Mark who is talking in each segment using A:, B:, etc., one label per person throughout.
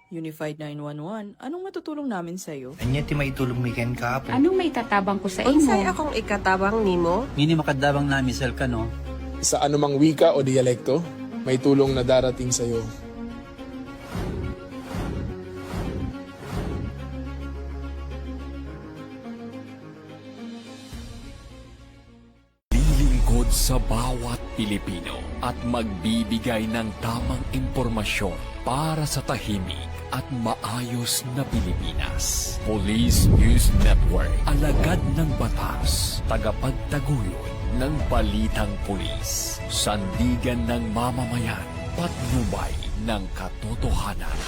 A: Unified 911, anong matutulong namin sa'yo?
B: Anya ti maitulong mi ken kahapon.
C: Anong may tatabang ko sa
D: Unsay
C: imo?
D: akong ikatabang nimo?
E: Ngini makadabang na misal ka no.
F: Sa anumang wika o dialekto, may tulong na darating sa iyo.
G: Lilingkod sa bawat Pilipino at magbibigay ng tamang impormasyon para sa tahimik at maayos na Pilipinas. Police News Network, alagad ng batas, tagapagtaguyod ng balitang pulis, sandigan ng mamamayan, patnubay ng katotohanan.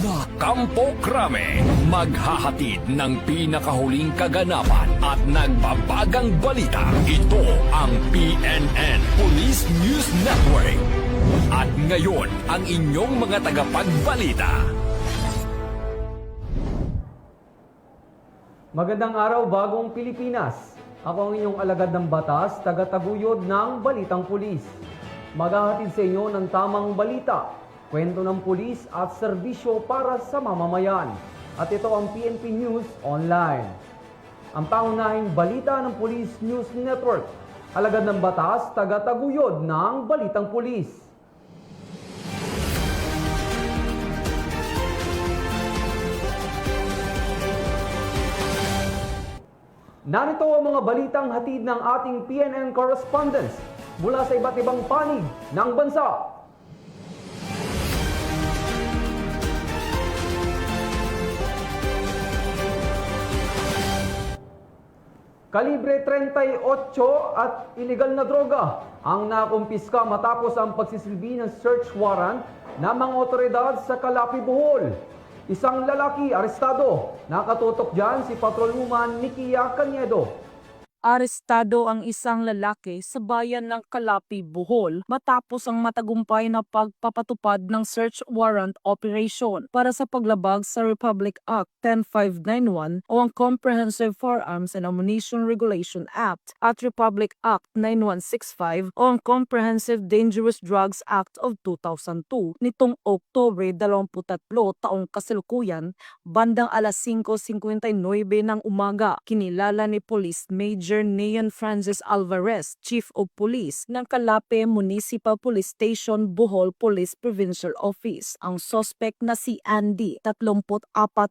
G: La Campo Crame, maghahatid ng pinakahuling kaganapan at nagbabagang balita. Ito ang PNN Police News Network. At ngayon, ang inyong mga tagapagbalita.
H: Magandang araw, bagong Pilipinas. Ako ang inyong alagad ng batas, tagataguyod ng Balitang Pulis. Maghahatid sa inyo ng tamang balita, kwento ng pulis at serbisyo para sa mamamayan. At ito ang PNP News Online. Ang pangunahing balita ng Police News Network, alagad ng batas, tagataguyod ng Balitang Pulis. Narito ang mga balitang hatid ng ating PNN correspondents mula sa iba't ibang panig ng bansa. Kalibre 38 at ilegal na droga ang nakumpiska matapos ang pagsisilbi ng search warrant ng mga otoridad sa Calapi, Bohol. Isang lalaki arestado. Nakatutok dyan si Patrolwoman Nikia Caniedo.
I: Arestado ang isang lalaki sa bayan ng Calapi, Bohol matapos ang matagumpay na pagpapatupad ng search warrant operation para sa paglabag sa Republic Act 10591 o ang Comprehensive Firearms and Ammunition Regulation Act at Republic Act 9165 o ang Comprehensive Dangerous Drugs Act of 2002 nitong Oktubre 23 taong kasalukuyan bandang alas 5:59 ng umaga. Kinilala ni Police Major Neon Francis Alvarez, Chief of Police ng Calape Municipal Police Station, Bohol Police Provincial Office. Ang suspect na si Andy, 34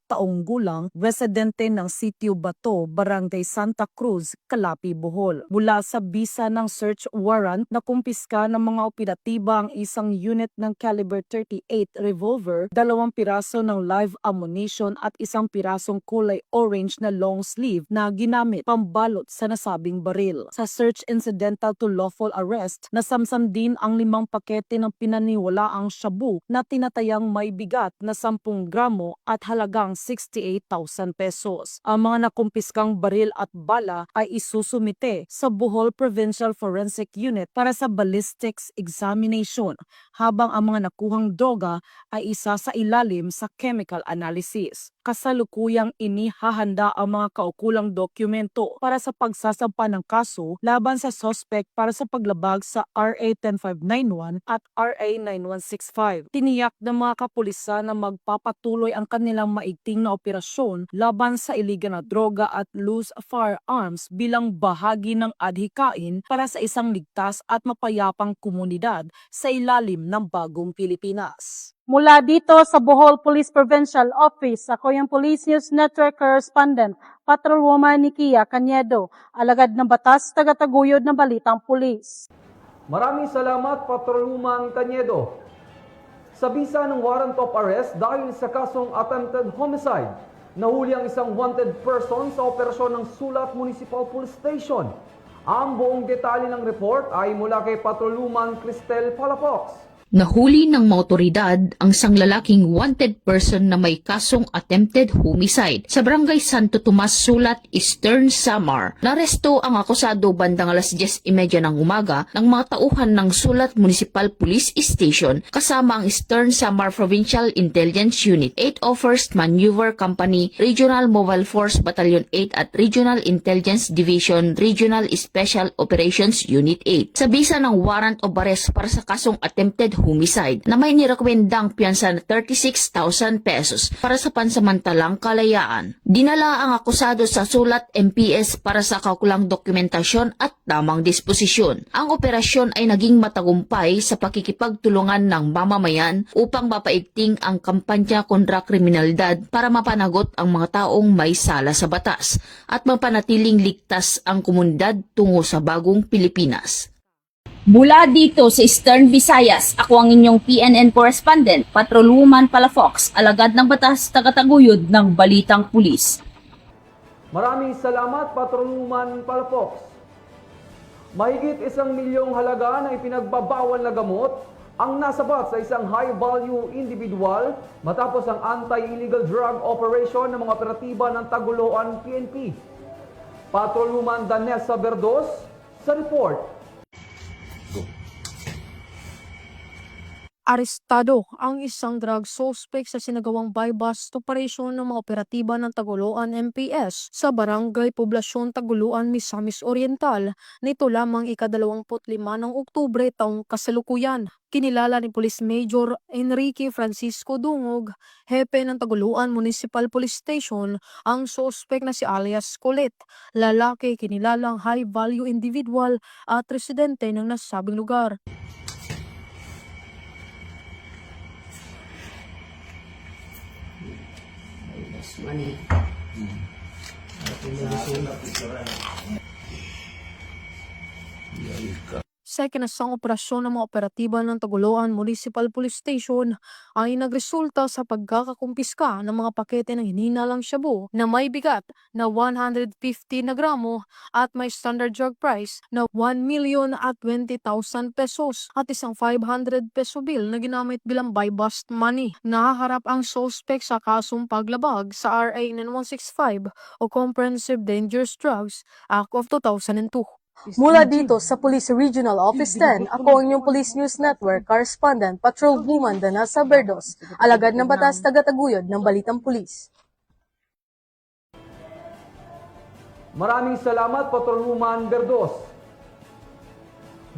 I: taong gulang, residente ng Sitio Bato, Barangay Santa Cruz, Calapi, Bohol. Mula sa bisa ng search warrant, nakumpiska ng mga operatiba ang isang unit ng caliber 38 revolver, 2 piraso ng live ammunition at 1 pirasong kulay orange na long sleeve na ginamit pambalot sa nasabing baril. Sa search incidental to lawful arrest, nasamsam din ang 5 pakete ng pinaniwalaang shabu na tinatayang may bigat na 10 gramo at halagang 68,000 pesos. Ang mga nakumpiskang baril at bala ay isusumite sa Bohol Provincial Forensic Unit para sa ballistics examination, habang ang mga nakuhang droga ay isa sa ilalim sa chemical analysis. Kasalukuyang inihahanda ang mga kaukulang dokumento para sa pagsasampa ng kaso laban sa suspect para sa paglabag sa RA 10591 at RA 9165. Tiniyak ng mga kapulisan na magpapatuloy ang kanilang maigting na operasyon laban sa iligal na droga at loose firearms bilang bahagi ng adhikain para sa isang ligtas at mapayapang komunidad sa ilalim ng bagong Pilipinas.
J: Mula dito sa Bohol Police Provincial Office, ako yung Police News Network Correspondent, Patrolwoman Nikia Caniedo, alagad ng batas, tagataguyod ng balitang pulis.
H: Maraming salamat, Patrolwoman Caniedo. Sa bisa ng warrant of arrest dahil sa kasong attempted homicide, nahuli ang isang wanted person sa operasyon ng Sulat Municipal Police Station. Ang buong detalye ng report ay mula kay Patrolwoman Cristel Palafox.
K: Nahuli ng mga otoridad ang isang lalaking wanted person na may kasong attempted homicide sa Barangay Santo Tomas, Sulat, Eastern Samar. Naresto ang akusado bandang alas 10:30 ng umaga ng mga tauhan ng Sulat Municipal Police Station kasama ang Eastern Samar Provincial Intelligence Unit, 8 First Maneuver Company, Regional Mobile Force Battalion 8 at Regional Intelligence Division, Regional Special Operations Unit 8. Sa bisa ng warrant of arrest para sa kasong attempted homicide na may nirekomendang piyansa na 36,000 pesos para sa pansamantalang kalayaan. Dinala ang akusado sa sulat MPS para sa kaukulang dokumentasyon at tamang disposisyon. Ang operasyon ay naging matagumpay sa pakikipagtulungan ng mamamayan upang mapaigting ang kampanya kontra kriminalidad para mapanagot ang mga taong may sala sa batas at mapanatiling ligtas ang komunidad tungo sa bagong Pilipinas.
C: Mula dito sa Eastern Visayas, ako ang inyong PNN correspondent, Patrolwoman Palafox, alagad ng batas, tagataguyod ng Balitang Pulis.
H: Maraming salamat, Patrolwoman Palafox. Mahigit 1 milyong halaga ng ipinagbabawal na gamot ang nasabat sa isang high-value individual matapos ang anti-illegal drug operation ng mga operatiba ng Tagoloan PNP. Patrolwoman Danessa Verdos sa report.
I: Arestado ang isang drug suspect sa sinagawang buy-bust operation ng mga operatiba ng Tagoloan MPS sa Barangay Poblasyon Tagoloan, Misamis Oriental nito lamang ika-25 ng Oktubre taong kasalukuyan. Kinilala ni Police Major Enrique Francisco Dungog, hepe ng Tagoloan Municipal Police Station, ang suspect na si alias Colette, lalaki kinilalang high-value individual at residente ng nasabing lugar. Sa ikinasang operasyon ng mga operatiba ng Tagoloan Municipal Police Station ay nagresulta sa pagkakakumpiska ng mga pakete ng hininalang shabu na may bigat na 150 na gramo at may standard drug price na 1,020,000 pesos at isang 500 peso bill na ginamit bilang buy-bust money. Nahaharap ang suspect sa kasong paglabag sa RA 9165 o Comprehensive Dangerous Drugs Act of 2002.
J: Mula dito sa Police Regional Office 10, ako ang inyong Police News Network correspondent, Patrolwoman Danessa Verdos, alagad ng batas, tagataguyod ng Balitang Pulis.
H: Maraming salamat, Patrolwoman Verdos.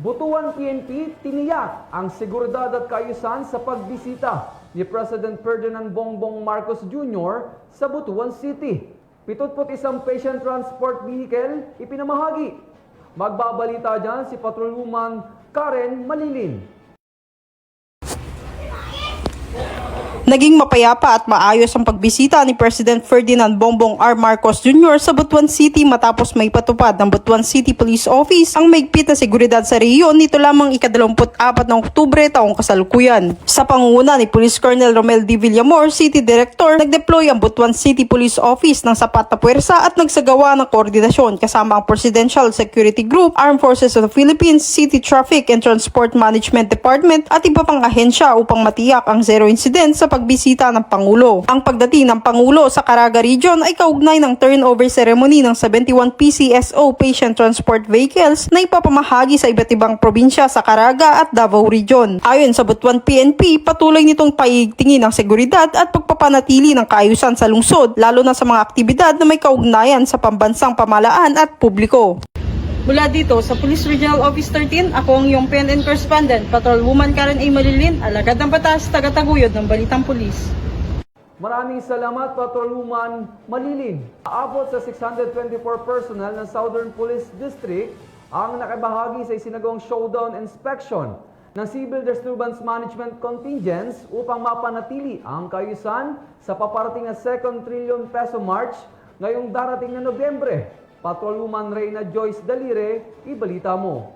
H: Butuan PNP tiniyak ang seguridad at kaayusan sa pagbisita ni President Ferdinand Bongbong Marcos Jr. sa Butuan City. 71 patient transport vehicle ipinamahagi. Magbabalita dyan si Patrolwoman Karen Malilin.
D: Naging mapayapa at maayos ang pagbisita ni President Ferdinand Bongbong R. Marcos Jr. sa Butuan City matapos may patupad ng Butuan City Police Office ang maigpit na seguridad sa rehiyon nito lamang ika-24 ng Oktubre taong kasalukuyan. Sa pangunguna ni Police Colonel Romel D. Villamor, City Director, nagdeploy ang Butuan City Police Office ng sapat na puwersa at nagsagawa ng koordinasyon kasama ang Presidential Security Group, Armed Forces of the Philippines, City Traffic and Transport Management Department at iba pang ahensya upang matiyak ang zero incident sa pagbisita ng Pangulo. Ang pagdating ng Pangulo sa Caraga Region ay kaugnay ng turnover ceremony ng 71 PCSO patient transport vehicles na ipapamahagi sa iba't ibang probinsya sa Caraga at Davao Region. Ayon sa Butuan PNP, patuloy nitong paigtingin ang seguridad at pagpapanatili ng kaayusan sa lungsod, lalo na sa mga aktibidad na may kaugnayan sa pambansang pamahalaan at publiko.
J: Mula dito sa Police Regional Office 13, ako ang iyong PNN correspondent, Patrolwoman Karen A. Malilin, alagad ng batas, tagataguyod ng Balitang Pulis.
H: Maraming salamat, Patrolwoman Malilin. Aabot sa 624 personnel ng Southern Police District ang nakibahagi sa isinagawang showdown inspection ng Civil Disturbance Management Contingents upang mapanatili ang kaayusan sa paparating na 2 trillion peso march ngayong darating na Nobyembre. Patrolwoman Reyna Joyce Dalire, ibalita mo.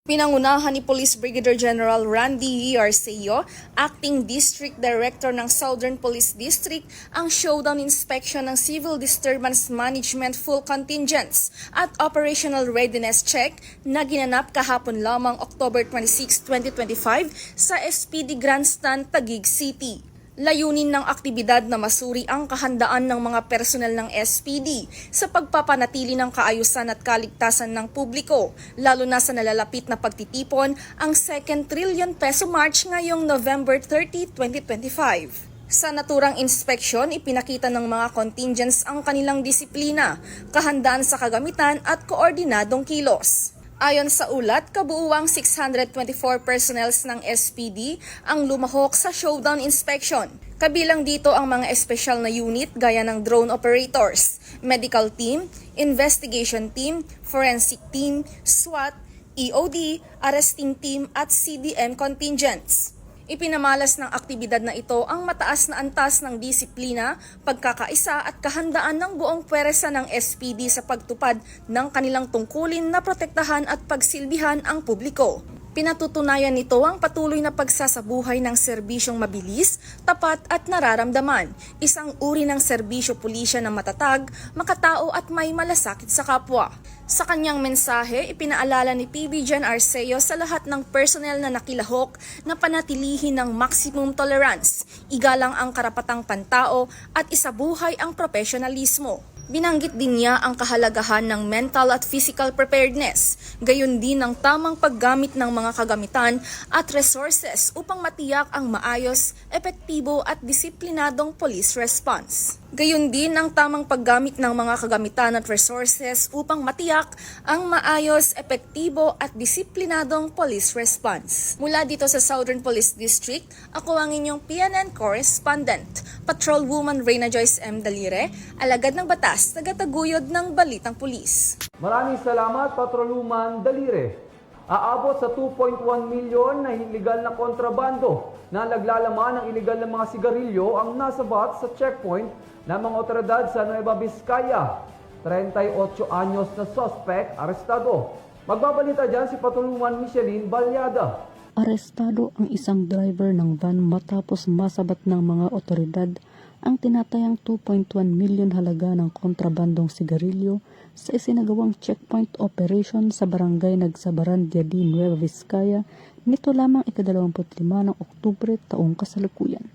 L: Pinangunahan ni Police Brigadier General Randy Arceo, Acting District Director ng Southern Police District, ang showdown inspection ng Civil Disturbance Management Full Contingents at Operational Readiness Check na ginanap kahapon lamang October 26, 2025 sa SPD Grandstand, Taguig City. Layunin ng aktibidad na masuri ang kahandaan ng mga personel ng SPD sa pagpapanatili ng kaayusan at kaligtasan ng publiko, lalo na sa nalalapit na pagtitipon ang 2 trillion peso march ngayong November 30, 2025. Sa naturang inspeksyon, ipinakita ng mga contingents ang kanilang disiplina, kahandaan sa kagamitan at koordinadong kilos. Ayon sa ulat, kabuuang 624 personnels ng SPD ang lumahok sa showdown inspection. Kabilang dito ang mga espesyal na unit gaya ng drone operators, medical team, investigation team, forensic team, SWAT, EOD, arresting team at CDM contingents. Ipinamalas ng aktibidad na ito ang mataas na antas ng disiplina, pagkakaisa at kahandaan ng buong pwersa ng SPD sa pagtupad ng kanilang tungkulin na protektahan at pagsilbihan ang publiko. Pinatutunayan nito ang patuloy na pagsasabuhay ng serbisyong mabilis, tapat at nararamdaman, isang uri ng serbisyo pulisya na matatag, makatao at may malasakit sa kapwa. Sa kanyang mensahe, ipinaalala ni PB Jen Arceo sa lahat ng personnel na nakilahok na panatilihin ng maximum tolerance, igalang ang karapatang pantao at isabuhay ang profesionalismo. Binanggit din niya ang kahalagahan ng mental at physical preparedness, gayon din ang tamang paggamit ng mga kagamitan at resources upang matiyak ang maayos, epektibo at disiplinadong police response. Gayon din ang tamang paggamit ng mga kagamitan at resources upang matiyak ang maayos, epektibo at disiplinadong police response. Mula dito sa Southern Police District, ako ang inyong PNN correspondent, Patrolwoman Reyna Joyce M. Dalire, alagad ng batas, tagataguyod ng Balitang Pulis.
H: Maraming salamat, Patrolwoman Dalire. Aabot sa 2.1 milyon na illegal na kontrabando na naglalaman ng illegal na mga sigarilyo ang nasabat sa checkpoint ng mga otoridad sa Nueva Vizcaya. 38 anyos na suspect arestado. Magbabalita dyan si Patrolwoman Micheline Balyada.
J: Arestado ang isang driver ng van matapos masabat ng mga otoridad ang tinatayang 2.1 milyon halaga ng kontrabandong sigarilyo sa isinagawang checkpoint operation sa barangay Nagsabaran, Diadi, Nueva Vizcaya nito lamang ika-25 ng Oktubre taong kasalukuyan.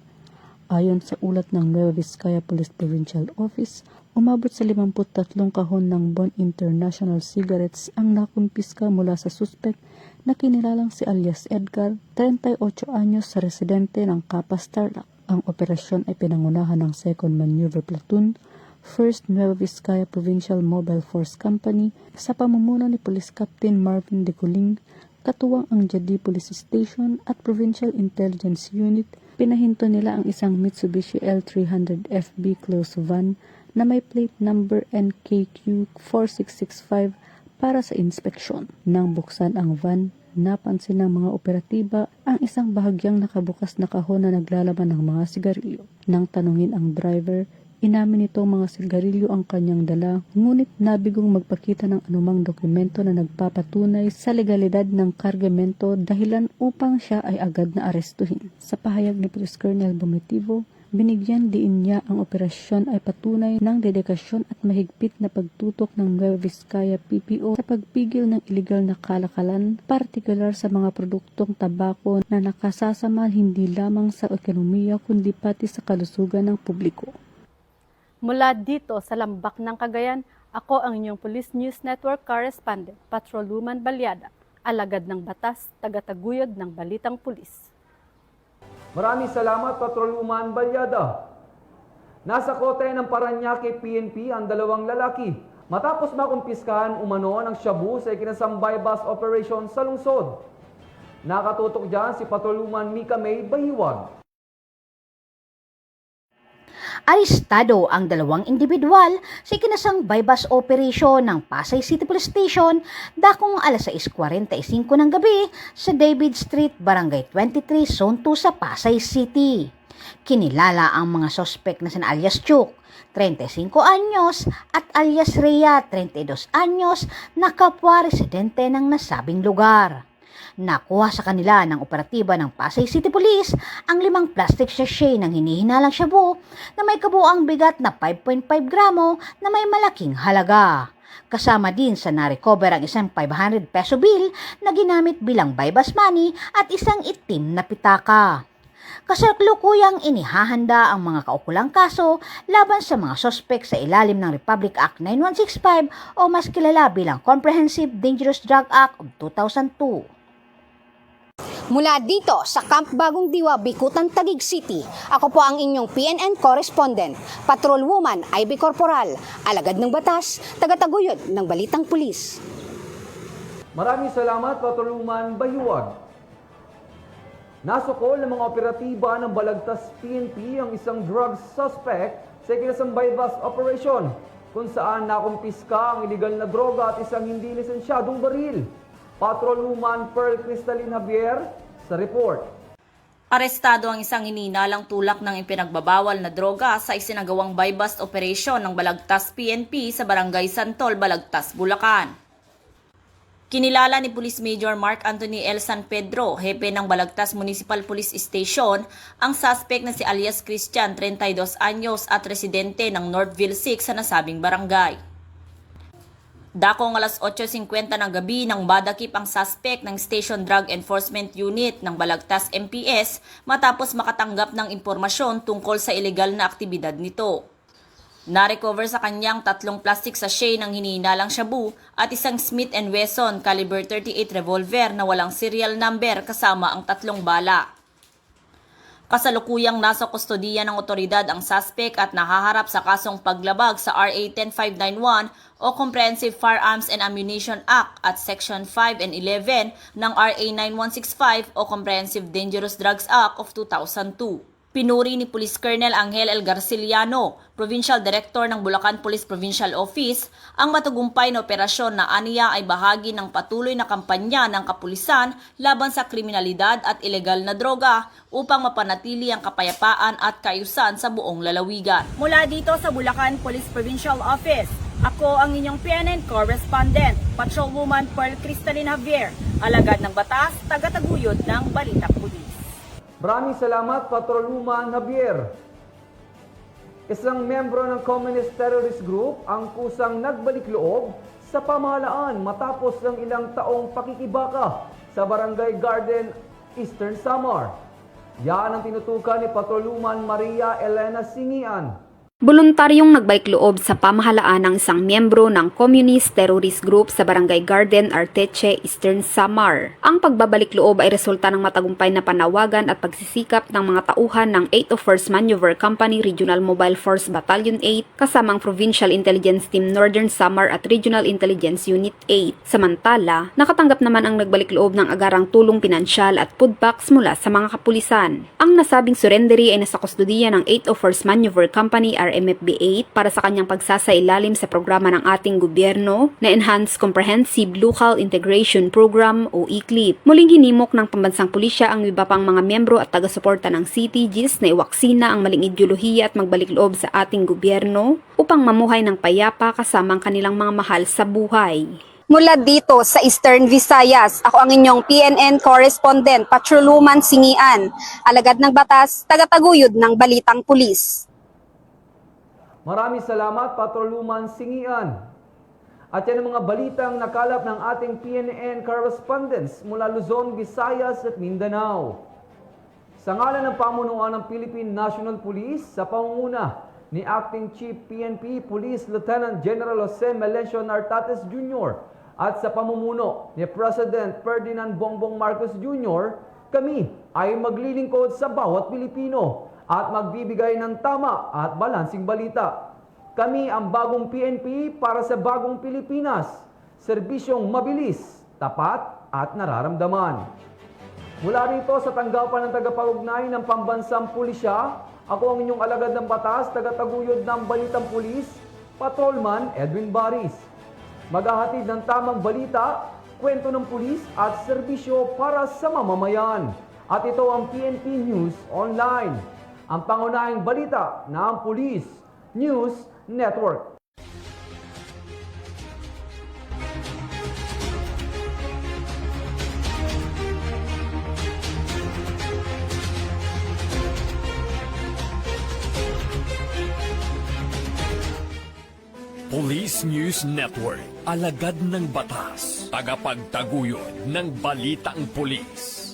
J: Ayon sa ulat ng Nueva Vizcaya Police Provincial Office, umabot sa 53 kahon ng Bon International Cigarettes ang nakumpiska mula sa suspect na kinilalang si alias Edgar, 38 anyos sa residente ng Capas, Tarlac. Ang operasyon ay pinangunahan ng 2nd Maneuver Platoon, 1st Nueva Vizcaya Provincial Mobile Force Company sa pamumuno ni Police Captain Marvin De Coling, katuwang ang Diadi Police Station at Provincial Intelligence Unit. Pinahinto nila ang isang Mitsubishi L300FB closed van na may plate number NKQ 4665 para sa inspeksyon. Nang buksan ang van, napansin ng mga operatiba ang isang bahagyang nakabukas na kahon na naglalaman ng mga sigarilyo. Nang tanungin ang driver, inamin nitong mga sigarilyo ang kanyang dala, ngunit nabigong magpakita ng anumang dokumento na nagpapatunay sa legalidad ng kargamento dahilan upang siya ay agad na arestuhin. Sa pahayag ni Police Colonel Bomitivo, binigyan diin niya ang operasyon ay patunay ng dedikasyon at mahigpit na pagtutok ng Nueva Vizcaya PPO sa pagpigil ng iligal na kalakalan, partikular sa mga produktong tabako na nakasasama hindi lamang sa ekonomiya kundi pati sa kalusugan ng publiko. Mula dito sa Lambak ng Cagayan, ako ang inyong Police News Network correspondent, Patrolwoman Balyada, alagad ng batas, tagataguyod ng Balitang Pulis.
H: Maraming salamat, Patrolwoman Balyada. Nasa kote ng Parañaque PNP ang dalawang lalaki matapos makumpiskahan umano ng shabu sa ikinasambay bus operation sa lungsod. Nakatutok dyan si Patrolwoman Mika May Bahiwag.
C: Arestado ang dalawang individual sa ikinasang bypass operation ng Pasay City Police Station dakong alas 6:45 ng gabi sa David Street, Barangay 23, Zone 2 sa Pasay City. Kinilala ang mga sospek na sina alias Chuk, 35 anyos at alias Rhea, 32 anyos na kapwa residente ng nasabing lugar. Nakuha sa kanila ng operatiba ng Pasay City Police ang 5 plastic sachet ng hinihinalang shabu na may kabuang bigat na 5.5 gramo na may malaking halaga. Kasama din sa na-recover ang isang 500 peso bill na ginamit bilang bypass money at isang itim na pitaka. Kasalukuyang inihahanda ang mga kaukulang kaso laban sa mga sospek sa ilalim ng Republic Act 9165 o mas kilala bilang Comprehensive Dangerous Drug Act of 2002.
M: Mula dito sa Camp Bagong Diwa, Bikutan, Taguig City, ako po ang inyong PNN correspondent, Patrolwoman Ivy Corporal, alagad ng batas, tagataguyod ng Balitang Pulis.
H: Maraming salamat, Patrolwoman Bayuwag. Nasukol ng mga operatiba ng Balagtas PNP ang isang drug suspect sa ikinasang bypass operation kung saan nakumpiska ang iligal na droga at isang hindi lisensyadong baril. Patrolwoman Pearl Cristalin Javier sa report.
N: Arestado ang isang hininalang tulak ng ipinagbabawal na droga sa isinagawang buy-bust operation ng Balagtas PNP sa Barangay Santol, Balagtas, Bulacan. Kinilala ni Police Major Mark Anthony L. San Pedro, hepe ng Balagtas Municipal Police Station, ang suspect na si alias Christian, 32 anyos at residente ng Northville 6 sa nasabing barangay. Dakong alas 8:50 ng gabi nang badakip ang suspect ng Station Drug Enforcement Unit ng Balagtas MPS matapos makatanggap ng impormasyon tungkol sa ilegal na aktibidad nito. Na-recover sa kanyang 3 plastic sachet ng hinihinalang shabu at isang Smith & Wesson caliber 38 revolver na walang serial number kasama ang 3 bala. Kasalukuyang nasa kustodiya ng otoridad ang suspect at nahaharap sa kasong paglabag sa RA 10591 o Comprehensive Firearms and Ammunition Act at Section 5 and 11 ng RA 9165 o Comprehensive Dangerous Drugs Act of 2002. Pinuri ni Police Colonel Angel L. Garciliano, Provincial Director ng Bulacan Police Provincial Office, ang matagumpay na operasyon na aniya ay bahagi ng patuloy na kampanya ng kapulisan laban sa kriminalidad at ilegal na droga upang mapanatili ang kapayapaan at kaayusan sa buong lalawigan. Mula dito sa Bulacan Police Provincial Office, ako ang inyong PNN Correspondent, Patrolwoman Pearl Cristalin Javier, alagad ng batas, tagataguyod ng Balitang Pulis.
H: Maraming salamat, Patrolwoman Javier. Isang membro ng Communist Terrorist Group ang kusang nagbalik loob sa pamahalaan matapos ng ilang taong pakikibaka sa Barangay Garden, Eastern Samar. Yan ang tinutukan ni Patrolwoman Maria Elena Singian.
M: Voluntaryong nagbalik loob sa pamahalaan ng isang miyembro ng Communist Terrorist Group sa Barangay Garden, Arteche, Eastern Samar. Ang pagbabalik loob ay resulta ng matagumpay na panawagan at pagsisikap ng mga tauhan ng 801st Maneuver Company Regional Mobile Force Battalion 8 kasamang Provincial Intelligence Team Northern Samar at Regional Intelligence Unit 8. Samantala, nakatanggap naman ang nagbalik loob ng agarang tulong pinansyal at food packs mula sa mga kapulisan. Ang nasabing surrendery ay nasa kustodiya ng 801st Maneuver Company RMFB 8 para sa kanyang pagsasailalim sa programa ng ating gobyerno na Enhanced Comprehensive Local Integration Program o ECLIP. Muling hinimok ng pambansang pulisya ang iba pang mga miyembro at taga-suporta ng CTGs na iwaksina ang maling ideolohiya at magbalik loob sa ating gobyerno upang mamuhay ng payapa kasama ang kanilang mga mahal sa buhay. Mula dito sa Eastern Visayas, ako ang inyong PNN Correspondent, Patrolwoman Singian, alagad ng batas, tagataguyod ng Balitang Pulis.
H: Maraming salamat, Patrolwoman Singian. At yan ang mga balitang nakalap ng ating PNN correspondents mula Luzon, Visayas at Mindanao. Sa ngalan ng pamunuan ng Philippine National Police sa pangunguna ni Acting Chief PNP Police Lieutenant General Jose Melencio Nartates Jr. at sa pamumuno ni President Ferdinand Bongbong Marcos Jr., kami ay maglilingkod sa bawat Pilipino at magbibigay ng tama at balansing balita. Kami ang bagong PNP para sa bagong Pilipinas. Serbisyong mabilis, tapat at nararamdaman. Mula rito sa tanggapan ng tagapag-ugnay ng pambansang pulisya, ako ang inyong alagad ng batas, tagataguyod ng Balitang Pulis, Patrolman Edwin Baris. Maghahatid ng tamang balita, kwento ng pulis at serbisyo para sa mamamayan. At ito ang PNP News Online, ang pangunahing balita ng Police News Network.
G: Police News Network, alagad ng batas, tagapagtaguyod ng balitang pulis.